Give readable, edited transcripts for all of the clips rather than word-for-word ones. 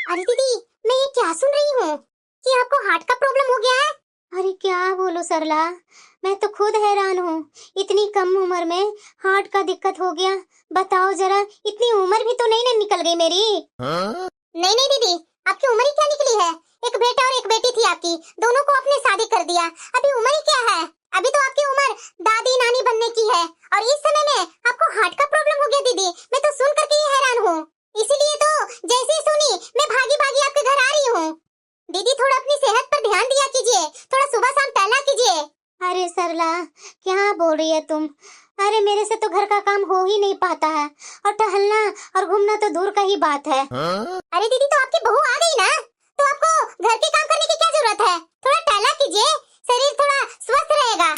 अरे दीदी, मैं ये क्या सुन रही हूँ कि आपको हार्ट का प्रॉब्लम हो गया है। अरे क्या बोलूं सरला, मैं तो खुद हैरान हूँ। इतनी कम उम्र में हार्ट का दिक्कत हो गया। बताओ जरा, इतनी उम्र भी तो नहीं ना निकल गई मेरी। नहीं नहीं दीदी, आपकी उम्र ही क्या निकली है। एक बेटा और एक बेटी थी आपकी, दोनों को आपने शादी कर दिया। अभी उम्र ही क्या है। अभी तो आपकी उम्र दादी नानी बनने की है और इस समय में आपको हार्ट का प्रॉब्लम हो गया। दीदी, मैं तो सुन करके ही हैरान हूँ। इसीलिए तो जैसे ही सुनी मैं भागी भागी आपके घर आ रही हूँ। दीदी, थोड़ा अपनी सेहत पर ध्यान दिया कीजिए, थोड़ा सुबह शाम टहला कीजिए। अरे सरला, क्या बोल रही है तुम। अरे मेरे से तो घर का काम हो ही नहीं पाता है, और टहलना और घूमना तो दूर का ही बात है। अरे दीदी, तो आपकी बहू आ गई ना, तो आपको घर के काम करने की क्या जरूरत है। थोड़ा टहला कीजिए, शरीर थोड़ा स्वस्थ रहेगा।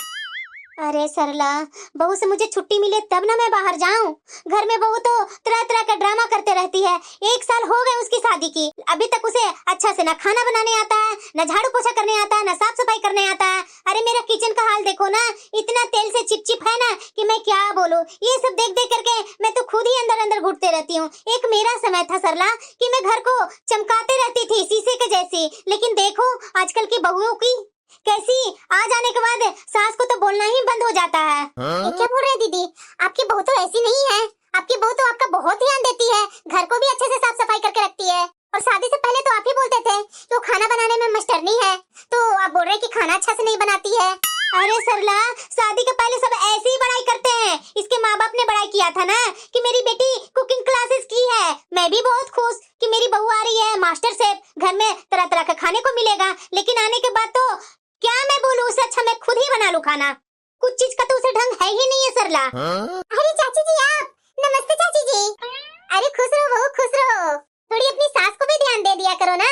अरे सरला, बहू से मुझे छुट्टी मिले तब ना मैं बाहर जाऊं। घर में बहू तो तरह तरह का ड्रामा करते रहती है। 1 साल हो गए उसकी शादी की, अभी तक उसे अच्छा से ना खाना बनाने आता है, न झाड़ू पोछा करने आता है, न साफ सफाई करने आता है। अरे मेरा किचन का हाल देखो ना, इतना तेल से चिपचिप है ना कि मैं क्या बोलूं। ये सब देख देख करके मैं तो खुद ही अंदर अंदर घुटते रहती हूँ। एक मेरा समय था सरला कि मैं घर को चमकाते रहती थी शीशे के जैसी, लेकिन देखो आजकल की बहुओं की कैसी, आ जाने के बाद सास को तो बोलना ही बंद हो जाता है। ये क्या बोल रहे हैं दीदी, आपकी बहू तो ऐसी नहीं है। आपकी बहू तो आपका बहुत ध्यान देती है, घर को भी अच्छे से साफ सफाई करके रखती है। और शादी से पहले तो आप ही बोलते थे कि वो खाना बनाने में मास्टरनी है, तो आप बोल रहे हैं कि खाना अच्छा से नहीं बनाती है। अरे सरला, शादी के पहले सब ऐसे ही बड़ाई करते हैं। इसके माँ बाप ने बड़ाई किया था ना कि मेरी बेटी कुकिंग क्लासेस की है। मैं भी बहुत खुश कि मेरी बहू आ रही है मास्टर शेफ, घर में तरह तरह का खाने को मिलेगा। लेकिन आने के बाद तो क्या मैं बोलूं, उससे अच्छा मैं खुद ही बना लूं खाना। कुछ चीज का तो उसे ढंग है ही नहीं है सरला। अरे चाची जी, आप नमस्ते चाची जी। अरे खुश रहो बहू, खुश रहो। थोड़ी अपनी सास को भी ध्यान दे दिया करो ना।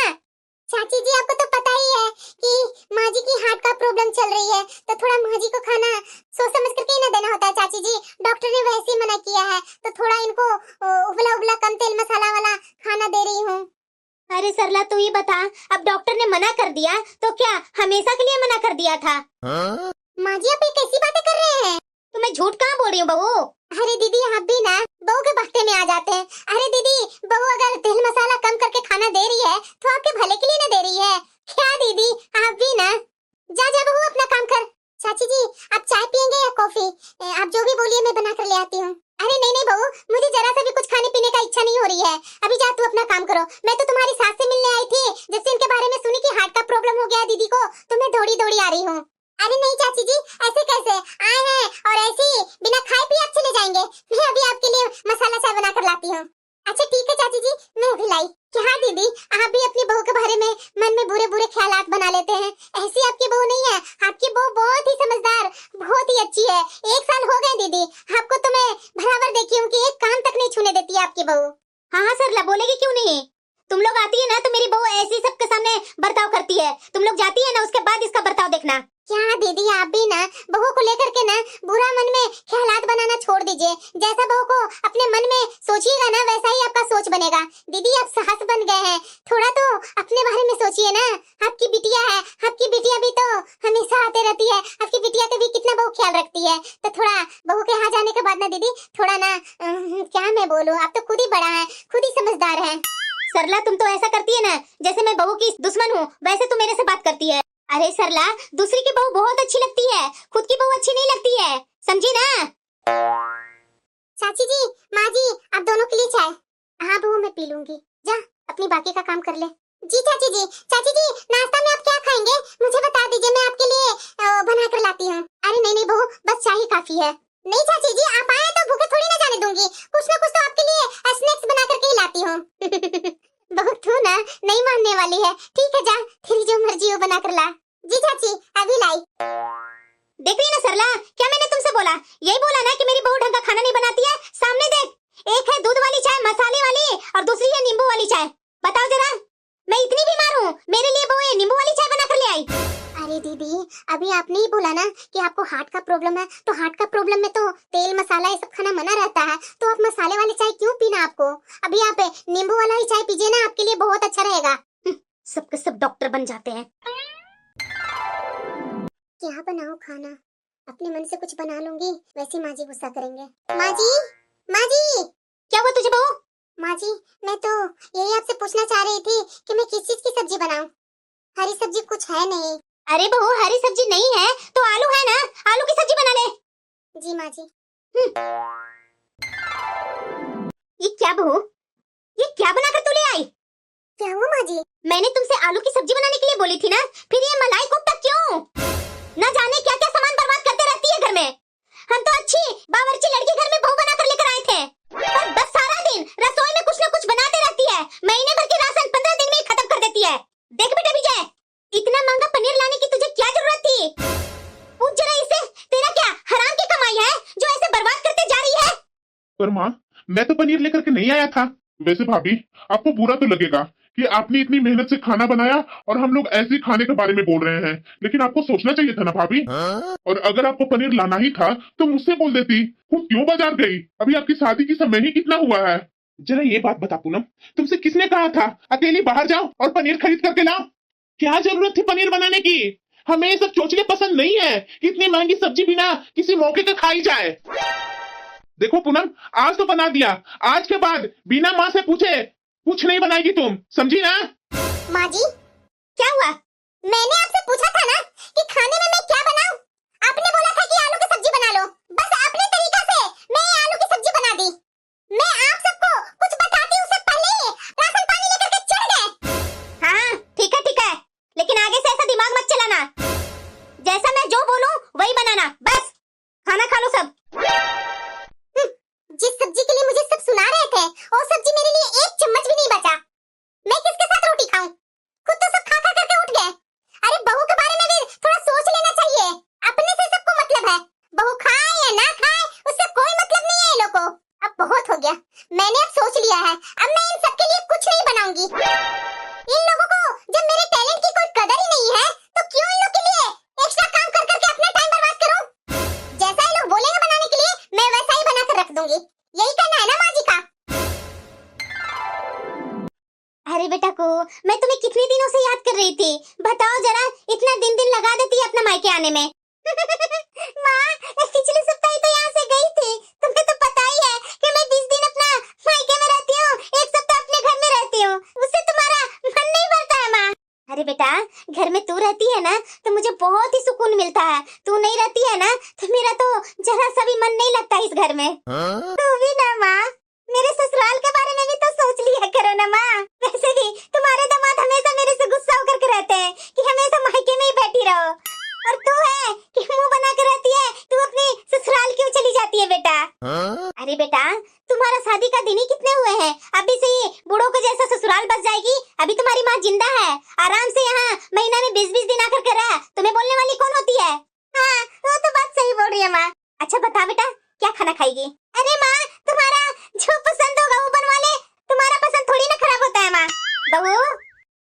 चाची जी, आपको तो पता ही है कि माँ जी की हार्ट का प्रॉब्लम चल रही है, तो थोड़ा माँ जी को खाना सोच समझ करके ही ना देना होता है। चाची जी, डॉक्टर ने वैसे ही मना किया है, तो थोड़ा इनको उबला उबला कम तेल मसाला वाला खाना दे रही हूँ। अरे सरला, तू ही बता, अब डॉक्टर ने मना कर दिया तो क्या हमेशा के लिए मना कर दिया था? माँ जी, आप ये कैसी बातें कर रहे हैं। तो मैं झूठ कहाँ बोल रही हूँ बहू? अरे दीदी, आप भी ना बहू के बख्ते में आ जाते हैं। अरे दीदी, बहू अगर तेल मसाला कम करके खाना दे रही है तो आपके भले के लिए ना दे रही है क्या। दीदी, आप भी ना, जा जा बहू अपना काम कर। चाची जी, आप चाय पियेंगे या कॉफी? आप जो भी बोलिए, मैं बना कर ले आती हूँ। अरे नहीं नहीं बहू, मुझे जरा सा भी कुछ खाने पीने का इच्छा नहीं हो रही है। अभी जा तू अपना काम करो। मैं तो तुम्हारी सास से मिलने आई थी, जब से इनके बारे में सुनी कि हार्ट का प्रॉब्लम हो गया है दीदी को, तो मैं दौड़ी दौड़ी आ रही हूँ। अरे नहीं चाची जी, ऐसे कैसे आए हैं और ऐसे ही बिना खाए पिए आप चले जाएंगे। मैं अभी आपके लिए मसाला चाय बना कर लाती हूँ। अच्छा ठीक है चाची जी, मैं अभी लाई। क्या दीदी, आप भी अपनी बहू के बारे में मन में बुरे बुरे ख्यालात बना लेते हैं। ऐसी आपकी बहू नहीं है, आपकी बहू बहुत ही समझदार, बहुत ही अच्छी है। 1 साल हो गए दीदी, आपको तो मैं बराबर देखी हूँ कि एक काम तक नहीं छूने देती है आपकी बहू। हाँ हाँ सरला, बोलेगी क्यों नहीं। तुम लोग आती है ना तो मेरी बहू ऐसी सबके सामने बर्ताव करती है। तुम लोग जाती है ना, उसके बाद इसका बर्ताव देखना। क्या दीदी, आप भी ना बहू को लेकर के ना बुरा मन में ख्यालात बनाना छोड़ दीजिए। जैसा बहू को अपने मन में सोचिएगा ना, वैसा ही आपका सोच बनेगा। दीदी, आप सास बन गए हैं, थोड़ा तो अपने बारे में सोचिए ना। आपकी बिटिया है, आपकी बिटिया भी तो हमेशा आते रहती है। आपकी बिटिया का भी कितना बहू ख्याल रखती है, तो थोड़ा बहू के यहाँ जाने के बाद ना दीदी, थोड़ा ना क्या मैं बोलूँ, आप तो खुद ही बड़ा है, खुद ही समझदार है। सरला, तुम तो ऐसा करती है ना जैसे मैं बहू की दुश्मन हूँ, वैसे तुम मेरे से बात करती है। अरे सरला, दूसरी की बहू बहुत अच्छी लगती है, खुद की बहू अच्छी नहीं लगती है, समझी ना? चाची जी, माँ जी, आप दोनों के लिए चाय। हाँ बहू, मैं पी लूंगी। जा अपनी बाकी का काम कर ले। जी चाची जी। चाची जी, नाश्ता में आप क्या खाएंगे मुझे बता दीजिए, मैं आपके लिए बना कर लाती हूँ। अरे नहीं नहीं बहू, बस चाय ही काफी है। नहीं चाची जी, आप आए तो भूखे थोड़ी ना जाने दूंगी, कुछ ना कुछ तो आपके लिए स्नैक्स बना करके ही लाती हूँ। बहुत तू ना नहीं मानने वाली है। ठीक है, जा तेरी जो मर्जी हो बना कर ला। जी चाची, अभी लाई। देख रही है ना सरला, क्या मैंने तुमसे बोला? यही बोला ना कि मेरी बहू ढंग का खाना नहीं बनाती है। सामने देख, एक है दूध वाली चाय मसाले वाली और दूसरी है नींबू वाली चाय। बताओ जरा, मैं इतनी बीमार हूँ, मेरे लिए बहू ये नींबू वाली चाय बना कर ले आई। अरे दीदी, अभी आपने ही बोला ना कि आपको हार्ट का प्रॉब्लम है, तो हार्ट का प्रॉब्लम में तो तेल मसाला ये सब खाना मना रहता है, तो आप मसाले वाली चाय क्यों पीना आपको। अभी आप नींबू वाला ही चाय पीजिए ना, आपके लिए बहुत अच्छा रहेगा। सबके सब डॉक्टर बन जाते हैं। क्या बनाऊं खाना, अपने मन से कुछ बना लूंगी, वैसे माँ जी गुस्सा करेंगे। माँ जी, माँ जी। क्या हुआ तुझे बहू? माँ जी, मैं तो यही आपसे पूछना चाह रही थी कि मैं किस चीज की सब्जी बनाऊं। हरी सब्जी कुछ है नहीं। अरे बहू, हरी सब्जी नहीं है तो आलू है ना, आलू की सब्जी बना ले। जी माँ जी। ये क्या बहू, ये क्या बनाकर तू ले आई? क्या हुआ माँ जी? मैंने तुमसे आलू की सब्जी बनाने के लिए बोली थी ना, फिर ये मलाई कोफ्ता क्यों? न जाने क्या क्या सामान बर्बाद करते रहती है घर में। हम तो अच्छी बावर्ची लड़की घर में बहू बनाकर लेकर आए थे, पर बस सारा दिन रसोई में कुछ न कुछ बनाते रहती है। महीने भर की राशन 15 दिन में ही खत्म कर देती है। देख बेटा विजय, इतना महंगा पनीर लाने की तुझे क्या जरूरत थी? पूछ जरा इसे, तेरा क्या हराम की कमाई है जो ऐसे बर्बाद करते जा रही है? पर माँ, मैं तो पनीर लेकर के नहीं आया था। वैसे भाभी, आपको बुरा तो लगेगा कि आपने इतनी मेहनत से खाना बनाया और हम लोग ऐसे खाने के बारे में बोल रहे हैं, लेकिन आपको सोचना चाहिए था ना भाभी। और अगर आपको पनीर लाना ही था तो मुझसे बोल देती। वो क्यों बाजार गई? अभी आपकी शादी की समय ही कितना हुआ है। जरा ये बात बता पूनम, तुमसे किसने कहा था अकेली बाहर जाओ और पनीर खरीद करके लाओ? क्या जरूरत थी पनीर बनाने की? हमें ये सब चोचले पसंद नहीं है कि इतनी महंगी सब्जी बिना किसी मौके पे खाई जाए। देखो पूनम, आज तो बना दिया, आज के बाद बिना माँ से पूछे कुछ नहीं बनाएगी तुम, समझी ना? माँ जी, क्या हुआ? मैंने आपसे पूछा था ना कि खाने में मैं क्या बनाऊं? आपने बोला था कि आलू की सब्जी बना लो। बस अपने तरीका से मैं आलू की सब्जी बना दी। मैं आप सबको कुछ बताती उससे पहले ही राशन पानी लेकर के चढ़ गए। हाँ ठीक है, लेकिन आगे से ऐसा दिमाग मत चलाना। जैसा मैं जो बोलूं वही बनाना, बस खाना खा लो सब। जिस सब्जी के लिए मुझे सब सुना रहे थे, वो सब्जी मेरे लिए एक चम्मच भी नहीं बचा। मैं किसके साथ रोटी खाऊं? खुद तो सब खा खा करके उठ गए। अरे बहू के बारे में भी थोड़ा सोच लेना चाहिए। अपने से सबको मतलब है, बहू खाए या ना खाए उससे कोई मतलब नहीं है ये लोगों को। अब बहुत हो गया, मैंने अब सोच लिया है, अब मैं इन सबके लिए कुछ नहीं बनाऊंगी। इन लोगों को जब मेरे टैलेंट की कोई कदर ही नहीं है तो क्यों इन लोग के लिए एक्स्ट्रा काम कर करके अपना टाइम बर्बाद करूं? जैसा ये लोग बोलेंगे बनाने के लिए मैं वैसा ही बनाकर रख दूंगी। यही करना है ना माँ जी का? अरे बेटा को मैं तुम्हें कितने दिनों से याद कर रही थी, बताओ जरा, इतना दिन लगा देती है अपना मायके आने में। माँ, पिछले सप्ताह ही तो यहाँ से गई थी। तुम्हें तो पता ही है कि मैं 20 दिन अपना मायके में रहती हूँ, एक सप्ताह अपने घर में रहती हूँ। उससे तुम्हारा मन नहीं भरता है माँ? अरे बेटा, घर में तू रहती है ना तो मुझे बहुत ही सुकून मिलता है। तू नहीं रहती है ना तो मेरा तो जरा सा भी मन नहीं लगता इस घर में। तू भी ना माँ, मेरे ससुराल के बारे में भी तो सोच लिया करो ना माँ। वैसे भी तुम्हारे दामाद हमेशा मेरे से गुस्सा होकर के रहते हैं कि हमेशा मायके में ही बैठी रहो, और तू है कि मुंह बना के रहती है, तू अपने ससुराल क्यों चली जाती है बेटा? अरे बेटा, तुम्हारा शादी का दिन ही कितने हुए हैं, अभी से ही बूढ़ों को जैसा ससुराल बस जाएगी। अभी तुम्हारी माँ जिंदा है, आराम से यहाँ महीना में 20-20 दिन आकर के रह। तुम्हें बोलने वाली कौन होती है? हाँ, वो तो बात सही बोल रही है माँ। अच्छा बता बेटा, क्या खाना खाएगी? अरे माँ, तुम्हारा जो पसंद होगा वो बनवा ले, तुम्हारा पसंद थोड़ी ना खराब होता है माँ। बहू,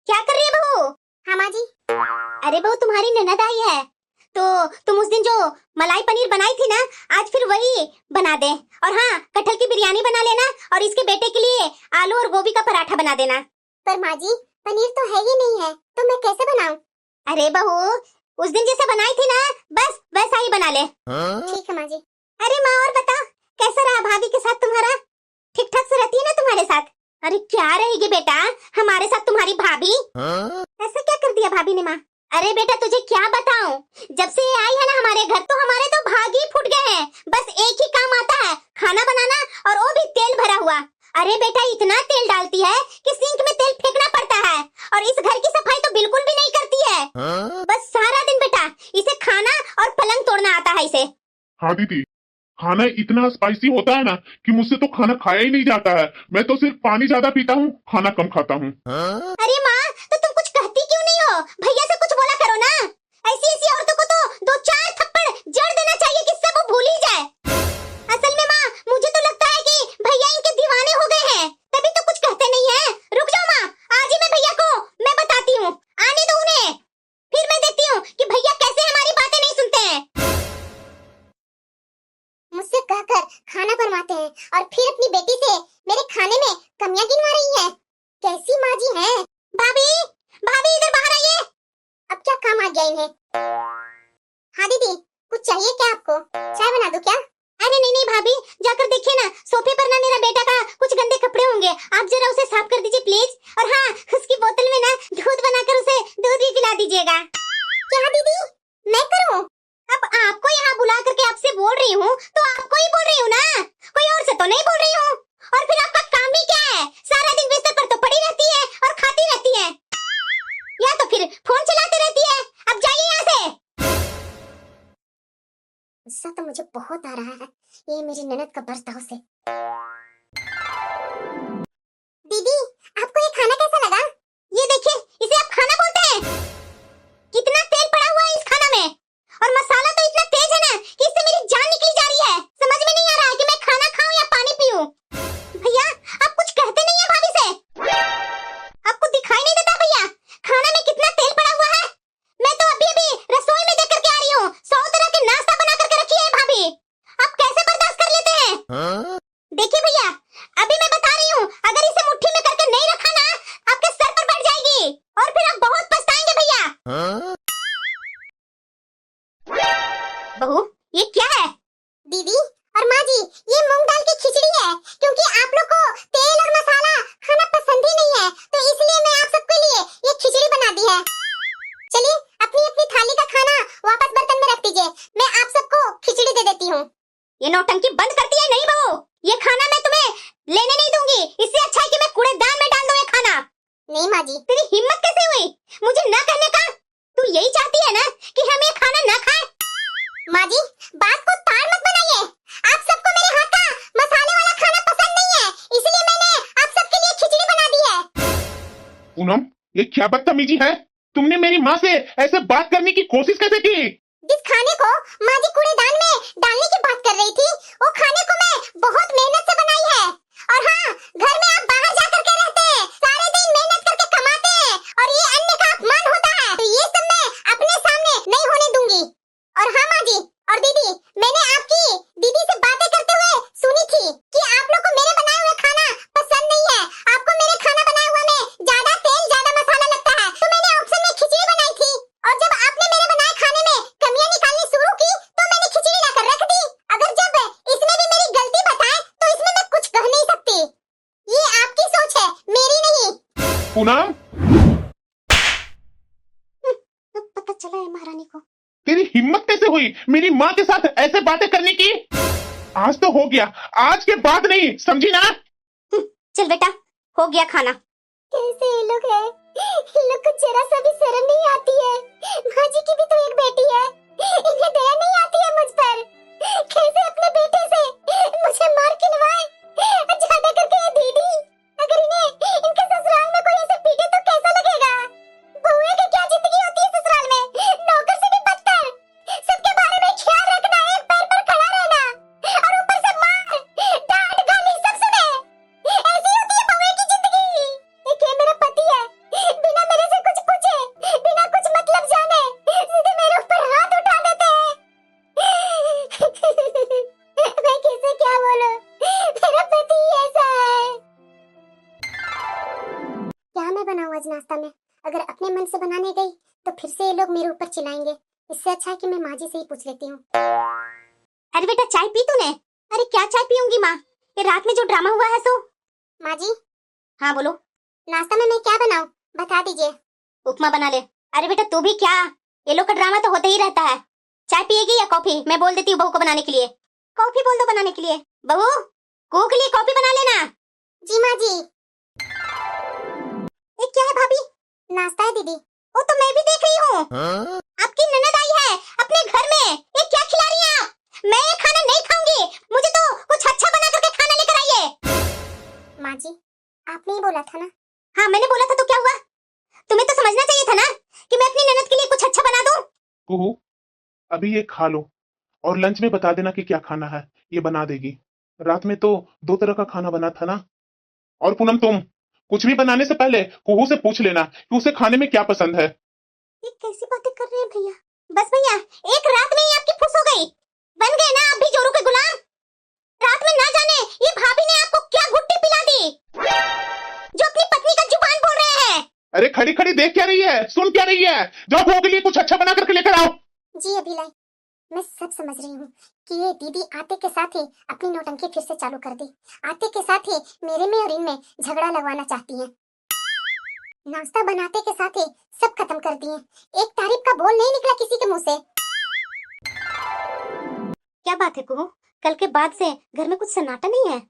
क्या कर रही है बहू? हाँ माँ जी। अरे बहू, तुम्हारी ननद आई है तो तुम उस दिन जो मलाई पनीर बनाई थी ना, आज फिर वही बना दे। और हाँ, कटहल की बिरयानी बना लेना, और इसके बेटे के लिए आलू और गोभी का पराठा बना देना। पर माँ जी, पनीर तो है ही नहीं है, तो मैं कैसे बनाऊं? अरे बहू, उस दिन जैसे बनाई थी ना, बस वैसा ही बना ले। ठीक है माँ जी। अरे माँ, और बता, कैसा रहा भाभी के साथ तुम्हारा? ठीक ठाक से रहती है ना तुम्हारे साथ? अरे क्या रहेगी बेटा हमारे साथ तुम्हारी भाभी? ऐसा क्या कर दिया भाभी ने माँ? अरे बेटा तुझे क्या बताऊं, जब से ये आई है ना हमारे घर तो हमारे तो भाग ही फूट गए हैं। बस एक ही काम आता है, खाना बनाना, और वो भी तेल भरा हुआ। अरे बेटा, इतना तेल डालती है कि सिंक में तेल फेंकना पड़ता है, और इस घर की सफाई तो बिल्कुल भी नहीं करती है। बस सारा दिन बेटा इसे खाना और पलंग तोड़ना आता है इसे। हाँ दीदी, खाना इतना स्पाइसी होता है ना कि मुझसे तो खाना खाया ही नहीं जाता है। मैं तो सिर्फ पानी ज्यादा पीता हूँ, खाना कम खाता हूँ। अरे माँ, तो तुम कुछ कहती क्यों नहीं हो? भैया से कुछ बोला करो ना। ऐसी ऐसी औरतों को तो 2-4 थप्पड़ जड़ देना चाहिए किससे वो भूल ही जाए। असल में माँ, मुझे तो लगता है कि भैया इनके दीवाने हो गए हैं, तभी तो कुछ कहते नहीं है। रुक जाओ माँ, आज ही मैं भैया को मैं बताती हूँ, आने दो उन्हें, फिर मैं देखती हूँ कि भैया कैसे हमारी बातें नहीं सुनते हैं। मुझसे कहकर खाना बनवाते हैं और फिर अपनी बेटी से मेरे खाने में कमियां गिनवा रही है। कैसी माँ जी हैं? भाभी, भाभी इधर बाहर आइए। अब क्या काम आ गया इन्हें? हाँ दीदी, कुछ चाहिए क्या आपको? चाय बना दूं क्या? अरे नहीं नहीं भाभी, जाकर देखिए ना, सोफे पर ना मेरा बेटा का कुछ गंदे कपड़े होंगे, आप जरा उसे साफ कर दीजिए प्लीज। और हाँ, उसकी बोतल में ना दूध बनाकर उसे दूध भी पिला दीजिएगा। क्या दीदी, मैं करूं? अब आपको यहाँ बुला करके आपसे बोल रही हूँ तो आपको ही बोल रही हूँ ना, कोई और से तो नहीं बोल रही हूँ। और फिर आपका काम ही क्या है? सारा दिन बिस्तर पर तो पड़ी रहती है और खाती रहती है, या तो फिर फोन चलाती रहती है। अब जाइए यहाँ से। गुस्सा तो मुझे बहुत आ रहा है ये मेरी ननद का बर्ताव से। दीदी, आपको ये खाना कैसा लगा? ये देखिए, इसे आप खाना बोलते हैं? कितना तेल पड़ा हुआ है इस खाना में, और मसाला तो इतना तेज है ना कि इससे मेरी जान निकली जा रही है। समझ में नहीं आ रहा है कि मैं खाना खाऊं या पानी पीऊं। भैया, आप कुछ कहते नहीं है भाभी से? आपको दिखाई नहीं देता भैया, खाना में कितना तेल पड़ा हुआ है? मैं तो अभी अभी रसोई में देख करके आ रही हूँ, 100 तरह के नाश्ता बना करके रखी है भाभी। आप कैसे बर्दाश्त कर लेते हैं? देखिए भैया, अभी मैं बता रही हूँ, अगर इसे मुट्ठी में करके नहीं रखा ना, आपके सर पर बैठ जाएगी और फिर आप बहुत पछताएंगे भैया। बहू, ये क्या है? दीदी और माँ जी, ये मूंग दाल की खिचड़ी है, क्योंकि आप लोग को तेल और मसाला खाना पसंद ही नहीं है, तो इसलिए मैं आप सबके लिए ये खिचड़ी बना दी है। चलिए अपनी अपनी थाली का खाना वापस बर्तन में रख दीजिए, मैं आप सबको खिचड़ी दे देती हूँ। ये नौटंकी बंद करती है नहीं बहू? ये खाना मैं तुम्हें लेने नहीं दूंगी, इससे अच्छा है कि मैं कूड़ेदान में डाल दूं ये खाना। नहीं माँ जी। तेरी हिम्मत कैसे हुई मुझे ना कहने का? तू यही चाहती है ना कि हम ये खाना ना खाएं? माँ जी, बात को तार मत बनाइए, आप सबको मेरे हाथ का मसाले वाला खाना पसंद नहीं है, इसलिए मैंने आप सबके लिए खिचड़ी बना दी है। पूनम, ये क्या बदतमीजी है? तुमने मेरी माँ से ऐसे बात करने की कोशिश कैसे की? जिस खाने को माँ जी कूड़ेदान में डालने की बात कर रही थी, वो खाने को मैं बहुत मेहनत से बनाई है। और हाँ, घर में आप बाहर जा करके रहते हैं, सारे दिन मेहनत करके कमाते हैं, और ये अन्न का अपमान होता है, तो ये सब मैं अपने सामने नहीं होने दूंगी। और हाँ माँ जी और दीदी, मैंने आपकी दीदी से बातें करते हुए सुनी थी कि आप लोग को मेरे बनाए हुए खाना पसंद नहीं है, आपको मेरे खाना बनाए हुए में ज्यादा तेल ज्यादा मसाला लगता है, तो मैंने ऑप्शन में खिचड़ी बनाई थी। और जब आपने मेरे बनाए खाने में कमियां निकालनी शुरू की, तो मैंने खिचड़ी लाकर रख दी। अगर जब इसने भी मेरी गलती बताए, तो इसमें मैं कुछ कह नहीं सकती। ये आपकी सोच है, मेरी नहीं। पूनम, पता चला है महारानी को। तेरी हिम्मत कैसे हुई मेरी माँ के साथ ऐसे बातें करने की? आज तो हो गया, आज के बाद नहीं, समझी ना? चल बेटा, हो गया खाना। कैसे ये लोग हैं? इन लोग को जरा सा भी शर्म नहीं आती है। माँ जी की भी तो एक बेटी है, इन्हें दया नहीं आती है मुझ पर। कैसे अपने बेटे से मुझे मार खिलवाए। ज्यादा करके ये दीदी, अगर इन्हें इनके ससुराल में कोई ऐसे पीटे तो कैसा लगेगा? बहुएं की क्या जिंदगी होती है ससुराल में, नौकर से भी बदतर। सबके बारे में ख्याल रखना, एक पैर पर खड़ा रहना, और ऊपर से मार, डांट, गाली सब सुने। ऐसी होती है बहुएं की जिंदगी। एक ये मेरा पति है, बिना मेरे से कुछ पूछे, बिना कुछ मतलब जाने, सीधे मेरे ऊपर हाथ उठा देते हैं। मैं किसे क्या बोलूं? मेरा पति ही ऐसा है। क्या मैं बनाऊं आज नाश्ता में? अगर अपने मन से बनाने गई तो फिर से ये लोग मेरे ऊपर चिल्लाएंगे। इससे अच्छा है कि मैं माँ जी से ही पूछ लेती हूँ। अरे बेटा, चाय पी तूने? अरे क्या चाय पीऊंगी माँ, ये रात में जो ड्रामा हुआ है सो। माँ जी, हाँ बोलो। नाश्ता में मैं क्या बनाऊं, बता दीजिए। उपमा बना ले। अरे बेटा तू भी क्या, ये लोग का ड्रामा तो होता ही रहता है। चाय पिएगी या कॉफी? मैं बोल देती हूँ बहू को बनाने के लिए। कॉफी बोल दो बनाने के लिए। बहू, कुहू के लिए कॉफी बना लेना। जी माँ जी। ये क्या है भाभी? नाश्ता है दीदी। वो तो मैं भी देख रही हूँ। आपकी ननद आई है अपने घर में, ये क्या खिला रही हैं आप? मैं ये खाना नहीं खाऊंगी, मुझे तो कुछ अच्छा बना करके खाना लेकर आइए। माँ जी, आपने ही बोला था ना। हाँ मैंने बोला था तो क्या हुआ? तुम्हें तो समझना चाहिए था ना कि मैं अपनी ननद के लिए कुछ अच्छा बना दूं। कुहू, अभी ये खा लो और लंच में बता देना कि क्या खाना है, ये बना देगी। रात में तो 2 तरह का खाना बना था ना। और पूनम, तुम कुछ भी बनाने से पहले कुहू से पूछ लेना कि उसे खाने में क्या पसंद है। ये कैसी बातें कर रहे हैं भैया? बस भैया, एक रात में ही आपकी फुस हो गई, बन गए ना आप भी जोरू के गुलाम। रात में ना जाने ये भाभी ने आपको क्या गुट्टी पिला दी जो अपनी पत्नी का जुबान बोल रहे हैं। अरे खड़ी खड़ी देख क्या रही है, सुन क्या रही है? जाओ बहू के लिए कुछ अच्छा बना करके लेकर आओ। जी अभी लाई। मैं सब समझ रही हूँ कि ये दीदी आते के साथ ही अपनी नौटंकी फिर से चालू कर दी। आते के साथ ही मेरे में और इनमें झगड़ा लगवाना चाहती हैं। नाश्ता बनाते के साथ ही सब खत्म कर दिए। एक तारीफ का बोल नहीं निकला किसी के मुंह से। क्या बात है कुहू, कल के बाद से घर में कुछ सन्नाटा नहीं है?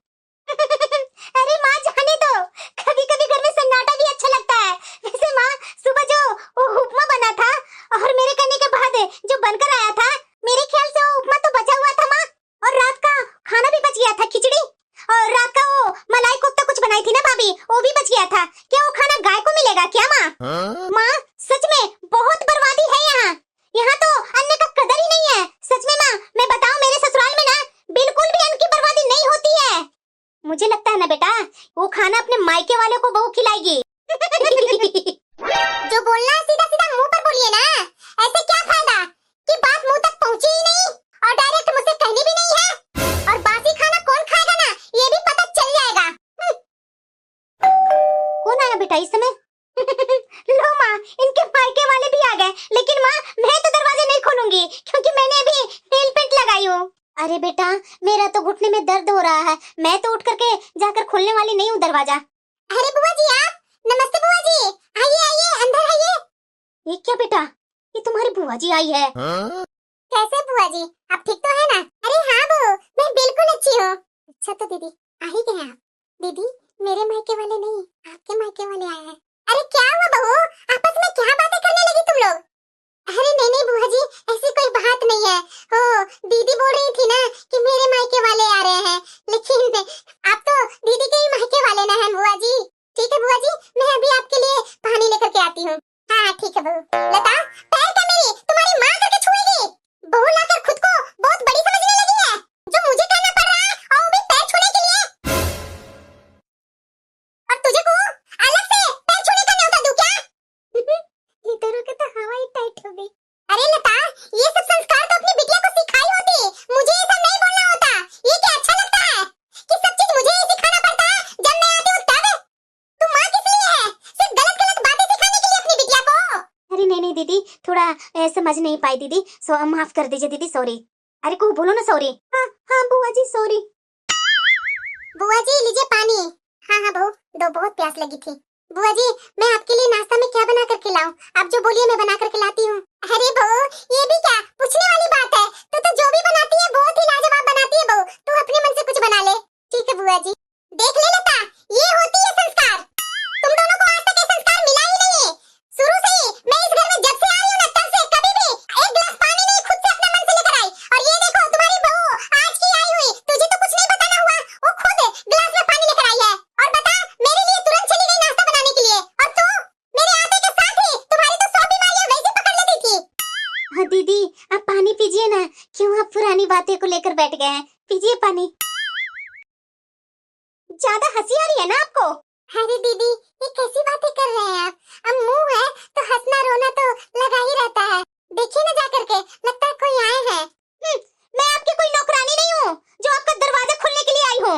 अरे माँ जाने दो, कभी कभी घर में सन्नाटा भी अच्छा लगता है। वैसे माँ, सुबह जो वो उपमा बना था और मेरे कहने के बाद जो बनकर आया था, मेरे ख्याल से वो उपमा तो बचा हुआ था माँ। और रात का खाना भी बच गया था, खिचड़ी। और रात का वो मलाई कोफ्ता कुछ बनाई थी ना भाभी, वो भी बच गया था। क्या वो खाना गाय को मिलेगा क्या माँ? माँ सच में बहुत बर्बादी है यहाँ। यहाँ तो अन्न का कदर ही नहीं है। सच में माँ, मैं बताऊं, मेरे ससुराल में ना बिल्कुल भी अन्न की बर्बादी नहीं होती है। मुझे लगता है ना बेटा, वो खाना अपने मायके वाले को बहू खिलाएगी। जो बोलना है सीधा सीधा मुंह पर बोलिए ना। ऐसे क्या फायदा कि बात मुंह तक पहुंची ही नहीं और डायरेक्ट मुझसे कहनी भी नहीं है। और बासी खाना कौन खाएगा ना, ये भी पता चल जाएगा। कौन आया बेटा इस समय? लो माँ, इनके मायके वाले भी आ गए। लेकिन माँ, मैं तो दरवाजे नहीं खोलूंगी क्योंकि मैंने अभी नेल पेंट लगाई हूँ। अरे बेटा, मेरा तो घुटने में दर्द हो रहा है, मैं तो उठ करके जाकर खोलने वाली नहीं हूँ दरवाजा। अरे बुआ जी आप, नमस्ते बुआ जी, आइए आइए अंदर आइए। ये क्या बेटा, ये तुम्हारी बुआ जी आई है? कैसे बुआ जी, आप ठीक तो है ना? अरे हाँ बहू, मैं बिल्कुल अच्छी हूँ। अच्छा तो दीदी आ ही गए आप। दीदी मेरे मायके वाले नहीं, आपके मायके वाले आए हैं। अरे क्या हुआ बहू, आपस में क्या बातें करने लगी तुम लोग? अरे नहीं नहीं बुआ जी, ऐसी कोई बात नहीं है। ओ दीदी बोल रही थी ना कि मेरे मायके वाले आ रहे हैं, लेकिन आप तो दीदी के ही मायके वाले ना हैं बुआ जी। ठीक है बुआ जी, मैं अभी आपके लिए पानी लेकर के आती हूँ। हाँ ठीक है बहू। लता, पैर क्या मेरी तुम्हारी माँ करके छुएगी? बहू लाकर खुद को बहुत बड़ी समझने लगी है, जो मुझे कहना पड़ रहा है और वो भी पैर छूने के लिए। और तुझे को अलग से पैर छूने का न्योता दूं क्या? इधरों के तो हवा ही टाइट हो गई। अरे लता, ये सब संस्कार तो अपनी बिटिया को सिखाई होती, मुझे ये सब नहीं बोलना होता। ये क्या अच्छा लगता है कि सब चीज मुझे ही सिखाना पड़ता है जब मैं आती हूँ तब? तू माँ किस लिए है? सिर्फ गलत गलत बातें सिखाने के लिए अपनी बिटिया को? अरे नहीं नहीं दीदी, थोड़ा समझ नहीं पाई दीदी, माफ कर दीजिए दीदी, सॉरी। अरे को बोलो ना सॉरी। हाँ हाँ बुआ जी सॉरी। बुआ जी लीजिए पानी। हाँ हाँ बहू, दो, बहुत प्यास लगी थी। बुआ जी मैं आपके लिए नाश्ता में क्या बना करके लाऊं? आप जो बोलिए मैं बना करके लाती हूँ। अरे बहू ये भी क्या पूछने वाली बात है? तो जो भी बनाती है बहुत ही लाजवाब बनाती है बहू, तू अपने मन से कुछ बना ले। ठीक है बुआ जी। देख ले लता, ये होती है संस्कार। तुम दोनों को आज तक ये संस्कार मिला ही नहीं। शुरू से ही मैं इस घर में जब से आई हूँ ना, तब से कभी भी एक गिलास पानी नहीं खुद से अपने मन से लेकर आई। और ये देखो तुम्हारी बहू आज की आई हुई, तुझे तो कुछ नहीं बताना हुआ, वो खुद गिलास में पानी लेकर आई है। और बता, मेरे लिए तुरंत चली गई नाश्ता बनाने के लिए। और तू मेरे आते के साथ ही तुम्हारी तो 100 बीमारियां वैसे पकड़ लेती थी। हाँ दीदी, आप पानी पीजिए ना, क्यों आप पुरानी बातें को लेकर बैठ गए हैं? पीजिए पानी। ज्यादा हंसी आ रही है ना आपको? अरे दीदी ये कैसी बातें कर रहे हैं आप? अब मुंह है तो हंसना रोना तो लगा ही रहता है। देखिए ना जा करके, लगता है कोई आए हैं। मैं आपकी कोई नौकरानी नहीं हूँ जो आपका दरवाजा खोलने के लिए आई हूँ।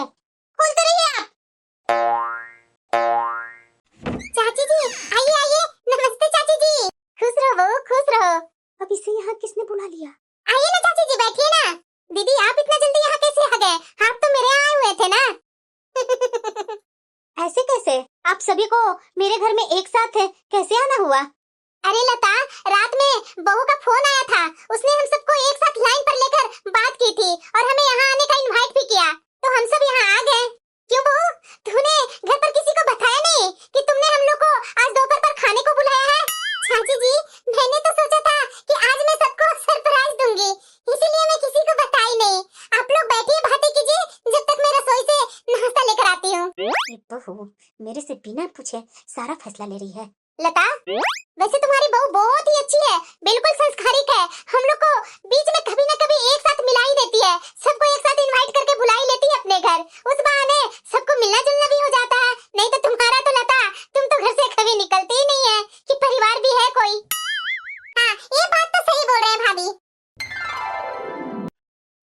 खोलते रहिए आप। चाची जी आइए आइए, नमस्ते चाची जी। खुश रहो बहू, खुश रहो। अब इसे यहाँ किसने बुला लिया? आइए ना चाची जी, बैठिए ना। दीदी आप इतना जल्दी यहाँ कैसे आ गए? आप तो मेरे यहाँ आए हुए थे ना। ऐसे कैसे? आप सभी को मेरे घर में एक साथ कैसे आना हुआ? अरे लता, रात में बहू का फोन आया था, उसने हम सबको एक साथ लाइन पर लेकर बात की थी और हमें यहाँ आने का इनवाइट भी किया, तो हम सब यहाँ आ गए। क्यों बहू, तूने घर पर किसी को बताया नहीं कि तुमने हम लोग को आज दोपहर पर खाने को बुलाया है? चाची जी मैंने तो सोचा था कि आज मैं सबको सरप्राइज दूंगी, इसीलिए मैं किसी को बताई नहीं। आप लोग बैठिए, बातें कीजिए, जब तक मैं रसोई से नाश्ता लेकर आती हूँ। ये बहू मेरे से बिना पूछे सारा फैसला ले रही है। लता, वैसे तुम्हारी बहू बहुत ही अच्छी है, बिल्कुल संस्कारिक है। हम लोग को बीच में कभी न कभी एक साथ मिला ही देती है, सबको एक साथ इनवाइट करके बुला ही लेती है अपने घर। उस बहाने सबको मिलना जुलना भी हो जाता है। नहीं तो तुम्हारा तो लता, तुम तो घर से कभी निकलती ही नहीं है कि परिवार भी है कोई। हाँ ये बात तो सही बोल रहे हैं भाभी।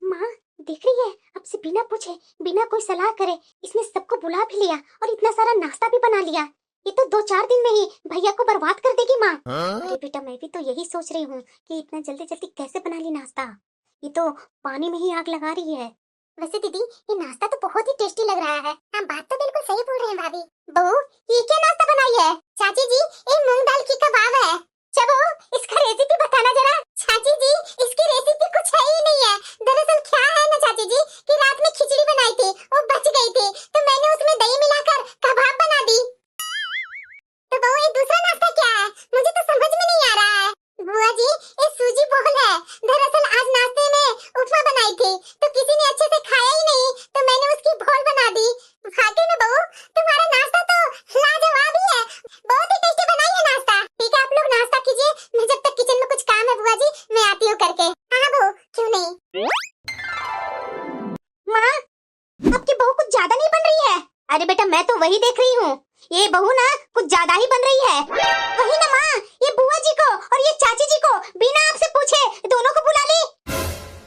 माँ देख रही है, अब से बिना पूछे बिना कोई सलाह करे इसने सबको बुला भी लिया और इतना सारा नाश्ता भी बना लिया। ये तो 2-4 दिन में ही भैया को बर्बाद कर देगी माँ। अरे बेटा मैं भी तो यही सोच रही हूँ कि इतना जल्दी जल्दी कैसे बना ली नाश्ता। ये तो पानी में ही आग लगा रही है। वैसे दीदी ये नाश्ता तो बहुत ही टेस्टी लग रहा है। हाँ बात तो बिल्कुल सही बोल रहे हैं भाभी। बहू ये क्या नाश्ता बनाई है? चाची जी ये मूंग दाल की कबाब है। चलो इसका रेसिपी बताना जरा। चाची जी इसकी रेसिपी कुछ है ही नहीं है। दरअसल क्या है ना चाची जी कि रात में खिचड़ी बनाई थी वो बच गई थी तो मैंने उसमें दही मिलाकर कबाब बना दी। तो बहू ये दूसरा नाश्ता क्या है? मुझे तो समझ में नहीं आ रहा है। बुआ जी ये सूजी बोल है। दरअसल आज नाश्ते में उपमा बनाई थी तो किसी ने अच्छे से खाया ही नहीं तो मैंने उसकी भोल बना दी। वाकई में बहू तुम्हारा नाश्ता तो लाजवाब ही है। बहुत ही टेस्टी बनाई है नाश्ता। ठीक है आप लोग नाश्ता कीजिए, मैं जब तक किचन में कुछ काम है बुआ जी मैं आती हूँ करके। हाँ बहू क्यों नहीं। माँ आपकी बहू कुछ ज्यादा नहीं बन रही है? अरे बेटा मैं तो वही देख रही हूँ, ये बहू ना कुछ ज्यादा ही बन रही है। वही ना माँ, ये बुआ जी को और ये चाची जी को बिना आपसे पूछे दोनों को बुला ली।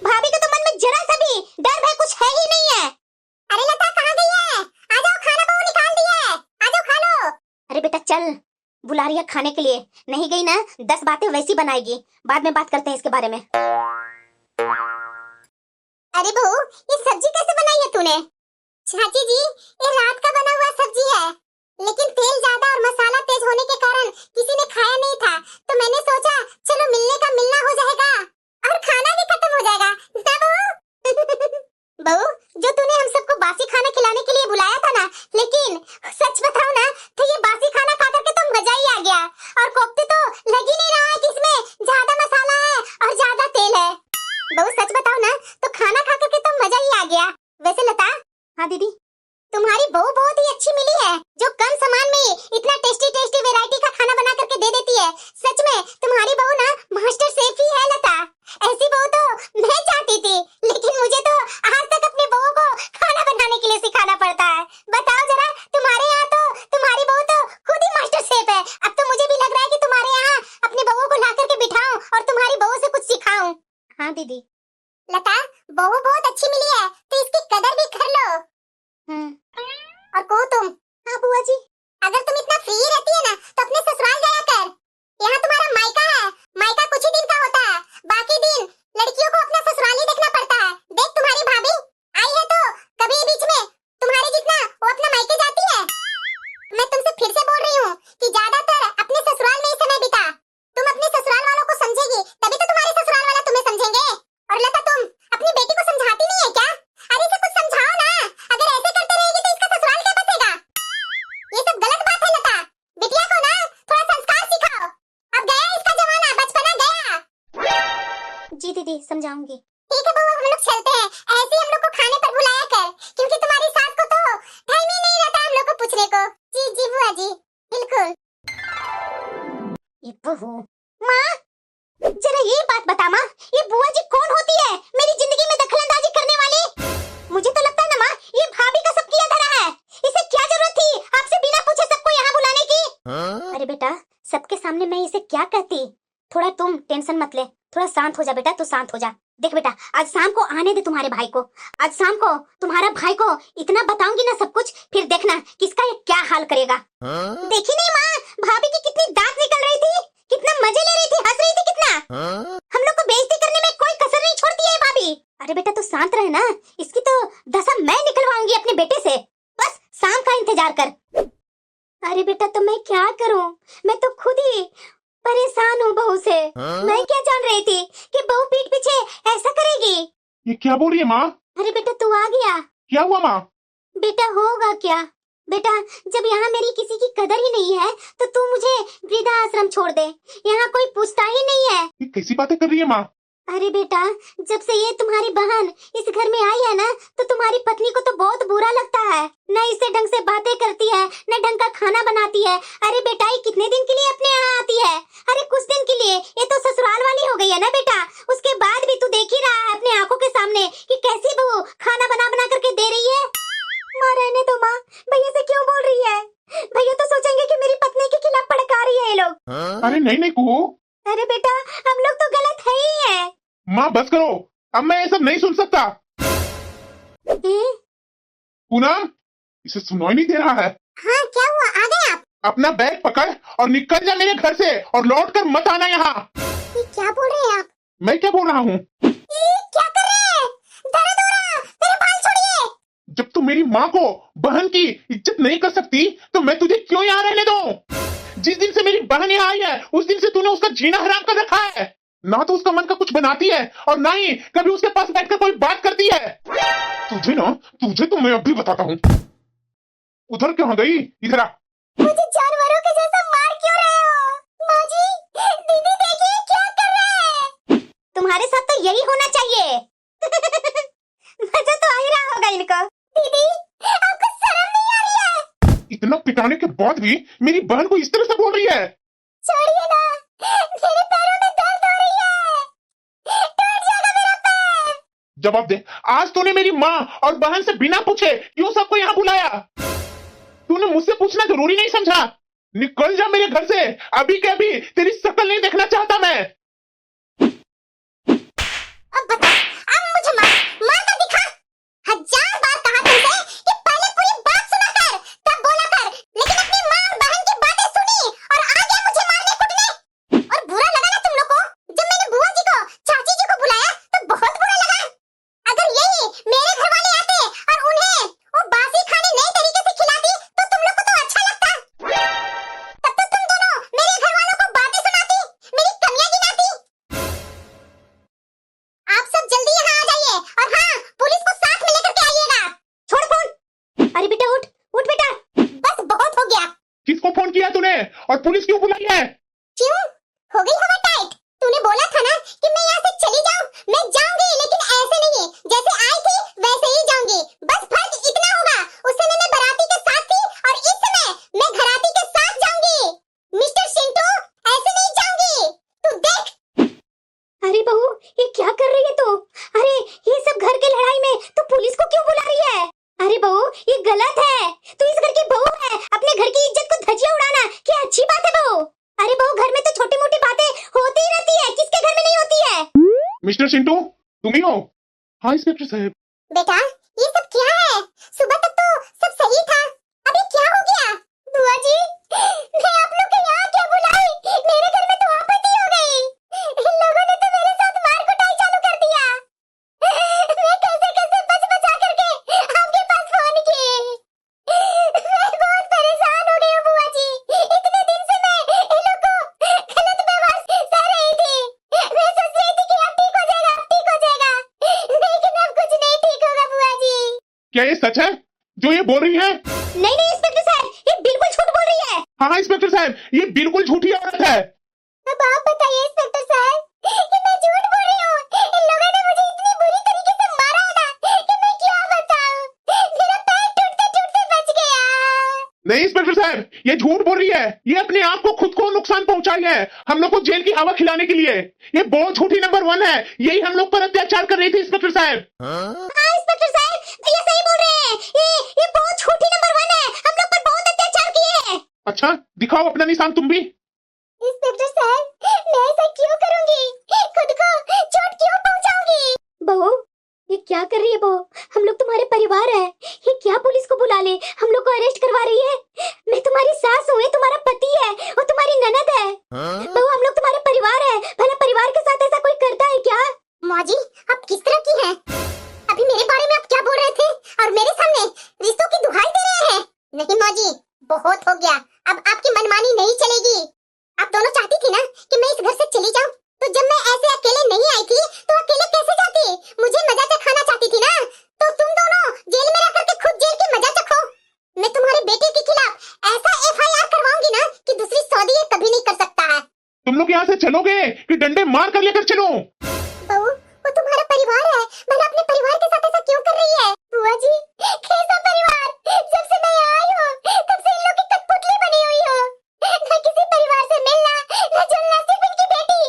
भाभी के तो मन में जरा सा भी डर भय कुछ है ही नहीं है। अरे लता कहाँ गई है? आ जाओ खाना बहू निकाल दी है, आ जाओ खा लो। अरे बेटा चल, बुला रही है खाने के लिए, नहीं गई ना 10 बातें वैसी बनाएगी। बाद में बात करते हैं इसके बारे में। अरे बहू ये सब्जी कैसे बनाई है तूने? चाची जी ये रात का बना हुआ सब्जी है लेकिन तेल ज्यादा और मसाला तेज होने के कारण किसी ने खाया नहीं था तो मैंने सोचा चलो मिलने का मिलना हो जाएगा और खाना भी खत्म हो जाएगा ना बहू। बहू जो तूने हम सबको बासी खाना खिलाने के लिए बुलाया था ना, लेकिन सच बताओ ना तो ये बासी खाना खा करके तो मजा ही आ गया। और कोफ्ते तो लग ही नहीं रहा है कि इसमें ज्यादा मसाला है और ज्यादा तेल है। बहू सच बताओ ना तो खाना खा करके तो मजा ही आ गया। वैसे लता हाँ दीदी। तुम्हारी बहू बहुत ही अच्छी मिली है जो कम सामान में ही इतना टेस्टी टेस्टी वैरायटी का खाना बना करके दे देती है। सच में तुम्हारी बहू ना मास्टर शेफ ही है लता। ऐसी बहू तो मैं चाहती थी लेकिन मुझे तो आज तक अपनी बहू को खाना बनाने के लिए सिखाना पड़ता है। बताओ जरा तुम्हारे यहाँ तो तुम्हारी बहू तो खुद ही मास्टर शेफ है। अब तो मुझे भी लग रहा है कि तुम्हारे यहाँ अपनी बहू को ला करके बिठाऊं और तुम्हारी बहू से कुछ सिखाऊं। हाँ दीदी। लता बहू बहुत अच्छी मिली है तो इसकी कदर भी कर लो। और को तुम? हाँ बुआ जी। अगर तुम इतना फ्री रहती है ना तो अपने ससुराल जाया कर। यहाँ तुम्हारा मायका है, मायका कुछ ही दिन का होता है, बाकी दिन लड़कियों को अपना ससुराल ही देखना पड़ता है। देख तुम्हारी भाभी आई है तो कभी बीच में तुम्हारे जितना वो अपना मायके जाती है। मैं तुमसे फिर से बोल रही हूँ कि ज्यादातर अपने ससुराल में ही समय बिता। तुम अपने ससुराल वालों को समझेगी तभी तो तुम्हारे ससुराल वाला तुम्हें समझेंगे। और लता तुम अपनी बेटी को समझाती नहीं है क्या? अरे इसे कुछ समझाओ ना। अगर ऐसे करते रहेगी तो इसका ससुराल क्या बचेगा? ये सब गलत बात है लता। बिटिया को ना थोड़ा संस्कार सिखाओ। अब गया इसका जमाना, बचपना गया। जी दीदी समझाऊंगी। ठीक है बहू हम लोग चलते हैं। ऐसे ही हम लोग को खाने पर बुलाया कर क्योंकि तुम्हारी सास को तो टाइम ही नहीं रहता हम लोग को पूछने को। जी जी बुआ जी बिल्कुल। ये बहू। माँ जरा ये बात बता माँ, ये बुआ जी कौन होती है मेरी जिंदगी में दखलंदाजी करने वाली? मुझे तो लगता है ना माँ ये भाभी का सब किया धरा है। इसे क्या जरूरत थी आपसे बिना पूछे सबको यहाँ बुलाने की? अरे बेटा सबके सामने मैं इसे क्या कहती? थोड़ा तुम टेंशन मत ले, थोड़ा शांत हो जा बेटा, तू शांत हो जा। देख बेटा आज शाम को आने दे तुम्हारे भाई को। आज शाम को तुम्हारा भाई को इतना बताऊंगी ना सब कुछ, फिर देखना किसका ये क्या हाल करेगा। देखी नहीं माँ भाभी की कितनी दांत निकल रही थी, कितना मजे ले रही थी, हंस रही थी कितना। हम लोग को बेइज्जती करने में कोई कसर नहीं छोड़ती है भाभी। अरे बेटा तू शांत रहे ना, इसकी तो दशा मैं निकलवाऊंगी अपने बेटे से। बस शाम का इंतजार कर। अरे बेटा तो मैं क्या करूं, मैं तो खुद ही परेशान हूँ बहू से। मैं क्या जान रही थी कि बहू पीठ पीछे ऐसा करेगी। ये क्या बोल रही है माँ? अरे बेटा तू आ गया। क्या हुआ माँ? बेटा होगा क्या बेटा, जब यहाँ मेरी किसी की कदर ही नहीं है तो तू मुझे वृद्धा आश्रम छोड़ दे, यहाँ कोई पूछता ही नहीं है। ये कैसी बातें कर रही है माँ? अरे बेटा जब से ये तुम्हारी बहन इस घर में आई है ना तो तुम्हारी पत्नी को तो बहुत बुरा लगता है, न इससे ढंग से बातें करती है न ढंग का खाना बनाती है। अरे बेटा ये कितने दिन के लिए अपने यहाँ आती है? अरे कुछ दिन के लिए, ये तो ससुराल वाली हो गई है ना बेटा। उसके बाद भी तू देख ही रहा है अपने आंखों के सामने कि कैसी बहू खाना बना बना करके दे रही है। माँ रहने दो माँ, भैया से क्यों बोल रही है? भैया तो सोचेंगे कि मेरी पत्नी के खिलाफ भड़का रही है ये लोग। अरे नहीं नहीं कुहू। अरे बेटा हम लोग तो गलत है ही है। माँ बस करो, अब मैं ये सब नहीं सुन सकता। पूनम इसे सुनाई नहीं दे रहा है। हाँ क्या हुआ, आ गए आप? अपना बैग पकड़ और निकल जा मेरे घर से और लौट कर मत आना यहाँ। ये क्या बोल रहे हैं आप? मैं क्या बोल रहा हूँ? ये क्या कर रहे हैं? दर्द हो रहा, मेरे बाल छोड़िए। जब तू मेरी माँ को, बहन की इज्जत नहीं कर सकती तो मैं तुझे क्यों यहाँ रहने दूं? जिस दिन से मेरी बहन यहाँ आई है उस दिन से तूने उसका जीना हराम कर रखा है। ना तो उसका मन का कुछ बनाती है और ना ही कभी उसके पास बैठकर कोई बात करती है। तुझे तो मैं अभी बताता हूँ। उधर कहाँ गई? इधर आ। मुझे जानवरों के जैसा मार क्यों रहे हो? माँ जी, दीदी देखिए क्या कर रहे हैं। तुम्हारे साथ तो यही होना चाहिए। मजा तो आ ही रहा होगा इनको। दीदी, आपको शर्म नहीं आ रही है? इतना पिटाने के बाद भी मेरी बहन को इस तरह से बोल रही है। छोड़िए ना, मेरे पैरों में दर्द हो रही है। टूट जाएगा मेरा पैर। जवाब दे, आज तूने मेरी माँ और बहन से बिना पूछे क्यों सबको यहाँ बुलाया? तूने मुझसे पूछना जरूरी नहीं समझा? निकल जा मेरे घर से अभी के अभी। तेरी शक्ल नहीं देखना चाहता मैं। अब बता, अब मुझे मार कर दिखा। 1000 बार कहा तुमसे कि पहले पूरी बात सुना कर, तब बोला कर, लेकिन अपनी माँ और बहन की बातें सुनी और आ गया मुझे मारने कुटने। और बुरा लगा ना तुम लोग को? जब मैंने बुआ जी को, चाची जी को बुलाया तो बहुत बुरा लगा। अगर यही मेरे घर वाले आते और उन्हें वो बासी खाने नए तरीके से खिलाती तो तुम लोग को तो अच्छा लगता। तब तो तुम दोनों मेरे घर वालों को बातें सुनाती, मेरी कमियां गिनाती। आप सब जल्दी यहाँ आ जाइए और हाँ, पुलिस को साथ में लेकर के आइएगा। छोड़ फोन। अरे बेटा उठ, उठ बेटा। बस बहुत हो गया। किसको फोन किया तूने और पुलिस क्यों बुलाई है? क्यों? हो गई हवा टाइट? तूने बोला था ना कि मैं यहाँ से चली जाऊँ। मैं जाऊंगी, लेकिन ऐसे नहीं, जैसे आई थी वैसे ही जाऊंगी। बस फर्क इतना होगा, उस समय मैं बाराती के साथ थी और इस समय मैं घराती के साथ जाऊंगी। मिस्टर सिंटू, ऐसे नहीं जाऊंगी, तू देख। अरे बहू, ये क्या कर रही है तू? अरे ये सब घर की लड़ाई में तू पुलिस को क्यों बुला रही है? अरे बहू, ये गलत है। तू इस घर की बहू है, अपने घर की इज्जत को धज्जियां उड़ाना क्या अच्छी बात है बहू? अरे बहू, घर में तो छोटी मोटी बातें होती ही रहती है, किसके घर में नहीं होती है? मिस्टर सिंटू, तुम ही हो? हाँ इंस्पेक्टर साहब। बेटा, ये सब क्या है? सुबह तक तो सब सही था, अभी क्या हो गया? बुआ जी, मैं आप लोग को यहाँ क्या बुलाई? मेरे घर में तो आपत्ति हो गई। इन लोगों ने तो मेरे साथ मार कुटाई चालू कर दिया। मैं कैसे कैसे बच बचा करके आपके पास फोन की। मैं बहुत परेशान हो गई हूँ बुआ जी। इतने दिन से मैं इन लोग को गलत व्यवहार सह रही थी। मैं सोच रही थी कि अब ठीक हो जाएगा, अब ठीक हो जाएगा, लेकिन अब कुछ नहीं ठीक होगा बुआ जी। क्या ये सच है जो ये बोल रही है? नहीं नहीं इंस्पेक्टर साहब, ये बिल्कुल झूठ बोल रही है। हाँ इंस्पेक्टर साहब, ये बिल्कुल झूठी औरत है। अब आप बताइए इंस्पेक्टर साहब कि मैं झूठ बोल रही हूँ। इन लोगों ने मुझे इतनी बुरी तरीके से मारा है ना कि मैं क्या बताऊँ। मेरा पैर टूटते टूटते बच गया। नहीं इंस्पेक्टर साहब, ये झूठ बोल रही है। ये अपने आप को, खुद को नुकसान पहुंचाई है हम लोग को जेल की हवा खिलाने के लिए। ये बहुत झूठी नंबर 1 है। यही हम लोग पर अत्याचार कर रही थी इंस्पेक्टर साहब। हाँ इंस्पेक्टर साहब, ये सही बोल रहे हैं। ये बहुत झूठी नंबर 1 है, हम लोग पर बहुत अत्याचार किए हैं। अच्छा दिखाओ अपना निशान तुम भी। इंस्पेक्टर साहब, मैं ऐसा क्यों करूँगी? खुद को चोट क्यों पहुँचाऊंगी? बहू, ये क्या कर रही है बहू? हम लोग तुम्हारे परिवार है, ये क्या पुलिस को बुला ले, हम लोग को अरेस्ट करवा रही है? मैं तुम्हारी सास हूँ, ये तुम्हारा पति है और तुम्हारी ननद है। बहू, हम लोग तुम्हारे परिवार है, भला परिवार के साथ ऐसा कोई करता है क्या? माँ जी, आप किस तरह की हैं? अभी मेरे बारे में आप क्या बोल रहे थे और मेरे सामने रिश्तों की दुहाई दे रहे हैं? नहीं माँ जी, बहुत हो गया। अब आपकी मनमानी नहीं चलेगी। आप दोनों चाहती थी ना कि मैं इस घर से चली जाऊं, तो जब मैं ऐसे अकेले नहीं आई थी तो अकेले कैसे जाती? मुझे मजा चखाना चाहती थी ना, तो तुम दोनों जेल में रह करके खुद जेल की मजा चखो। मैं तुम्हारे बेटे के खिलाफ ऐसा FIR करवाऊंगी ना कि दूसरी सौदी ये कभी नहीं कर सकता है। तुम लोग यहाँ से चलोगे कि डंडे मार कर लेकर चलो? बहू, वो तुम्हारा परिवार है, भला अपने परिवार के साथ ऐसा क्यों कर रही है? बुआ जी, कैसा परिवार? जब से मैं यहाँ आई हूँ तब से इन लोग की कठपुतली बनी हुई हो। न किसी परिवार से मिलना, न जुलना, सिर्फ इनकी बेटी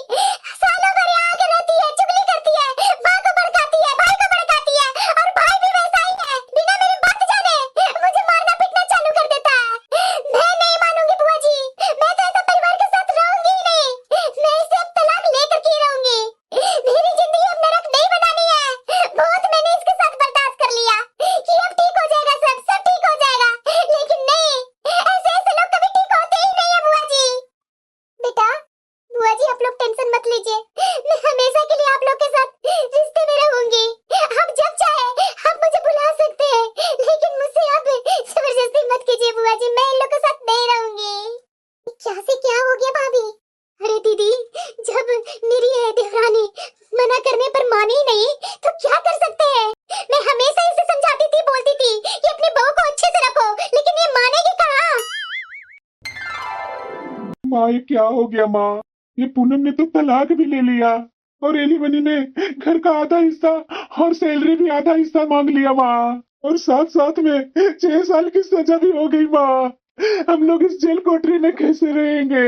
सालों भर यहाँ आकर रहती है, चुगली करती है, माँ को भड़काती है, भाई को भड़काती है, और भाई भी वैसा ही है, बिना मेरी बात जाने मुझे मारना पीटना चालू कर देता है। मैं नहीं मानूंगी बुआ जी, मैं तो ऐसा परिवार के साथ रहूंगी ही नहीं। मैं इसे अब तलाक लेकर के रहूंगी। मेरी जिंदगी अब नरक नहीं बनानी है। बहुत मैंने इसके साथ बर्दाश्त कर लिया कि अब ठीक हो जाएगा, सब ठीक हो जाएगा, लेकिन नहीं, ऐसे ऐसे लोग कभी ठीक होते ही नहीं है बुआ जी। बेटा, बुआ जी आप लोग टेंशन मत लीजिए, मैं हमेशा के लिए आप लोग के साथ रिश्ते में माँ ये क्या हो गया माँ? ये पूनम ने तो तलाक भी ले लिया और एलिमनी में घर का आधा हिस्सा और सैलरी भी आधा हिस्सा मांग लिया माँ। और साथ साथ में 6 साल की सजा भी हो गई माँ। हम लोग इस जेल कोठरी में कैसे रहेंगे?